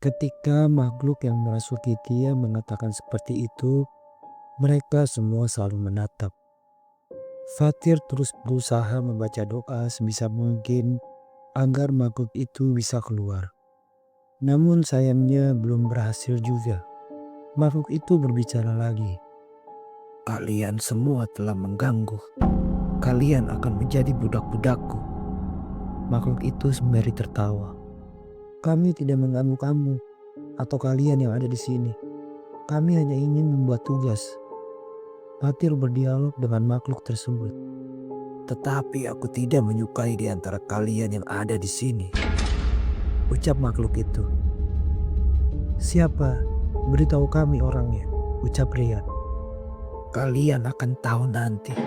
Ketika makhluk yang merasuki dia mengatakan seperti itu, mereka semua selalu menatap. Fatir terus berusaha membaca doa sebisa mungkin agar makhluk itu bisa keluar. Namun sayangnya belum berhasil juga. Makhluk itu berbicara lagi. "Kalian semua telah mengganggu. Kalian akan menjadi budak-budakku." Makhluk itu sembari tertawa. "Kami tidak mengganggu kamu atau kalian yang ada di sini. Kami hanya ingin membuat tugas." Fatir berdialog dengan makhluk tersebut. "Tetapi aku tidak menyukai di antara kalian yang ada di sini," ucap makhluk itu. "Siapa? Beritahu kami orangnya," ucap Rian. "Kalian akan tahu nanti.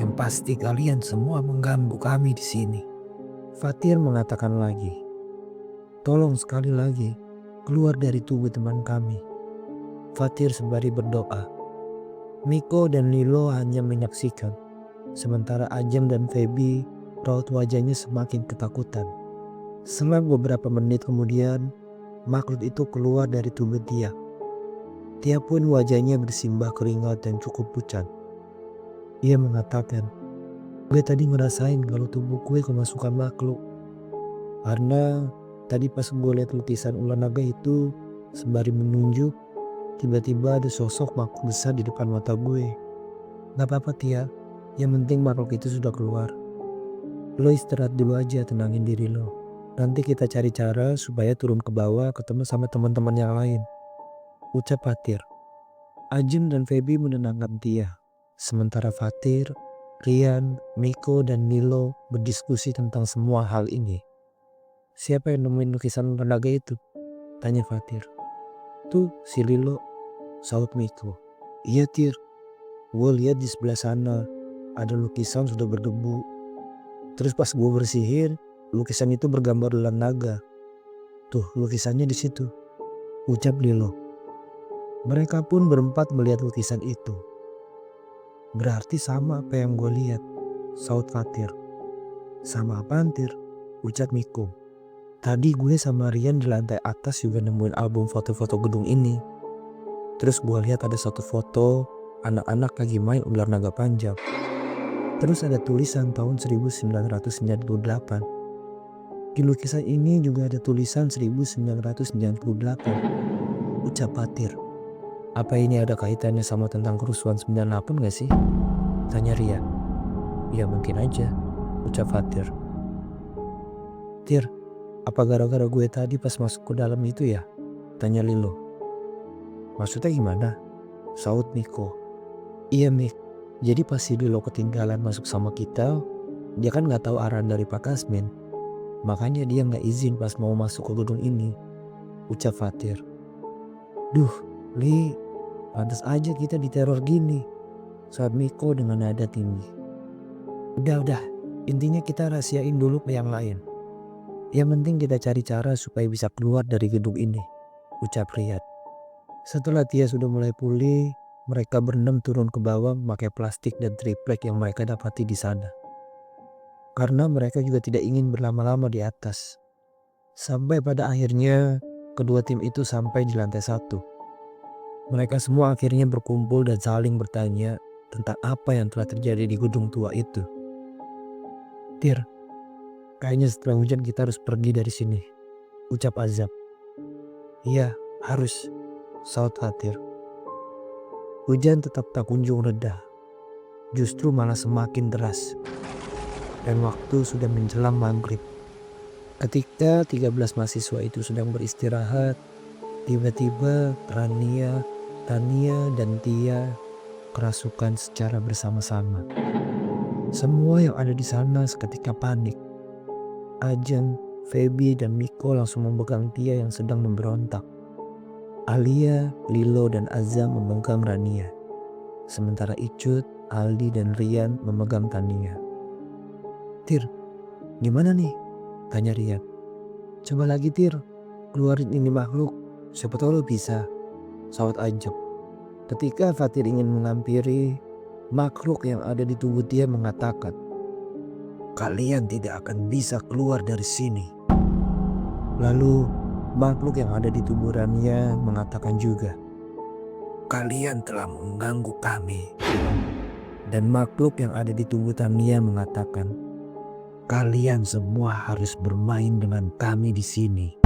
Yang pasti kalian semua mengganggu kami di sini," Fatir mengatakan lagi. "Tolong sekali lagi, keluar dari tubuh teman kami," Fatir sembari berdoa. Miko dan Lilo hanya menyaksikan, sementara Ajam dan Feby raut wajahnya semakin ketakutan. Selang beberapa menit kemudian, makhluk itu keluar dari tubuh Tia. Tia pun wajahnya bersimbah keringat dan cukup pucat. Ia mengatakan, "Gue tadi ngerasain kalau tubuh gue kemasukan makhluk. Karena tadi pas gue lihat lukisan ular naga itu, sembari menunjuk, tiba-tiba ada sosok makhluk besar di depan mata gue. Gak apa-apa Tia, yang penting makhluk itu sudah keluar. Lo istirahat dulu aja, tenangin diri lo. Nanti kita cari cara supaya turun ke bawah ketemu sama teman-teman yang lain," ucap Fatir. Ajim dan Feby menenangkan Tia. Sementara Fatir, Rian, Miko, dan Nilo berdiskusi tentang semua hal ini. "Siapa yang nemuin lukisan naga itu?" tanya Fatir. "Tuh si Lilo," saut Miko. "Iya Tir, gue lihat di sebelah sana ada lukisan sudah berdebu. Terus pas gue bersihin, lukisan itu bergambar ular naga. Tuh lukisannya di situ," ucap Lilo. Mereka pun berempat melihat lukisan itu. "Berarti sama apa yang gue lihat," saut Fatir. "Sama apaan Tir?" ucap Miko. "Tadi gue sama Rian di lantai atas juga nemuin album foto-foto gedung ini. Terus gue lihat ada satu foto anak-anak lagi main ular naga panjang. Terus ada tulisan tahun 1998. Di lukisan ini juga ada tulisan 1998, ucap Fatir. "Apa ini ada kaitannya sama tentang kerusuhan 98 gak sih?" tanya Rian. "Ya mungkin aja," ucap Fatir. "Tir, apa gara-gara gue tadi pas masuk ke dalam itu ya?" tanya Lilo. "Maksudnya gimana?" saut Miko. "Iya Mik, jadi pas si Lilo ketinggalan masuk sama kita, dia kan gak tahu arahan dari Pak Kasmin. Makanya dia gak izin pas mau masuk ke gedung ini," ucap Fatir. "Duh Li, pantas aja kita diteror gini," saat Miko dengan nada tinggi. Udah, intinya kita rahasiain dulu ke yang lain. Yang penting kita cari cara supaya bisa keluar dari gedung ini," ucap Riyad. Setelah Tia sudah mulai pulih, mereka berenam turun ke bawah memakai plastik dan triplek yang mereka dapati di sana. Karena mereka juga tidak ingin berlama-lama di atas. Sampai pada akhirnya, kedua tim itu sampai di lantai 1. Mereka semua akhirnya berkumpul dan saling bertanya tentang apa yang telah terjadi di gedung tua itu. "Tir, kayaknya setelah hujan kita harus pergi dari sini," ucap Azab. "Iya, harus," saut Fatir. Hujan tetap tak kunjung reda. Justru malah semakin deras. Dan waktu sudah menjelang maghrib. Ketika 13 mahasiswa itu sedang beristirahat, tiba-tiba Rania, Tania, dan Tia kerasukan secara bersama-sama. Semua yang ada di sana seketika panik. Ajeng, Feby, dan Miko langsung memegang Tia yang sedang memberontak. Alia, Lilo, dan Azam memegang Rania. Sementara Icut, Aldi, dan Rian memegang Tania. "Tir, gimana nih?" tanya Rian. "Coba lagi Tir, keluarin ini makhluk, siapa tahu lo bisa," saut Ajeng. Ketika Fatir ingin menghampiri, makhluk yang ada di tubuh dia mengatakan, "Kalian tidak akan bisa keluar dari sini." Lalu Makhluk yang ada di tubuh Rania mengatakan juga, kalian telah mengganggu kami. Dan makhluk yang ada di tubuh Tania mengatakan, kalian semua harus bermain dengan kami di sini.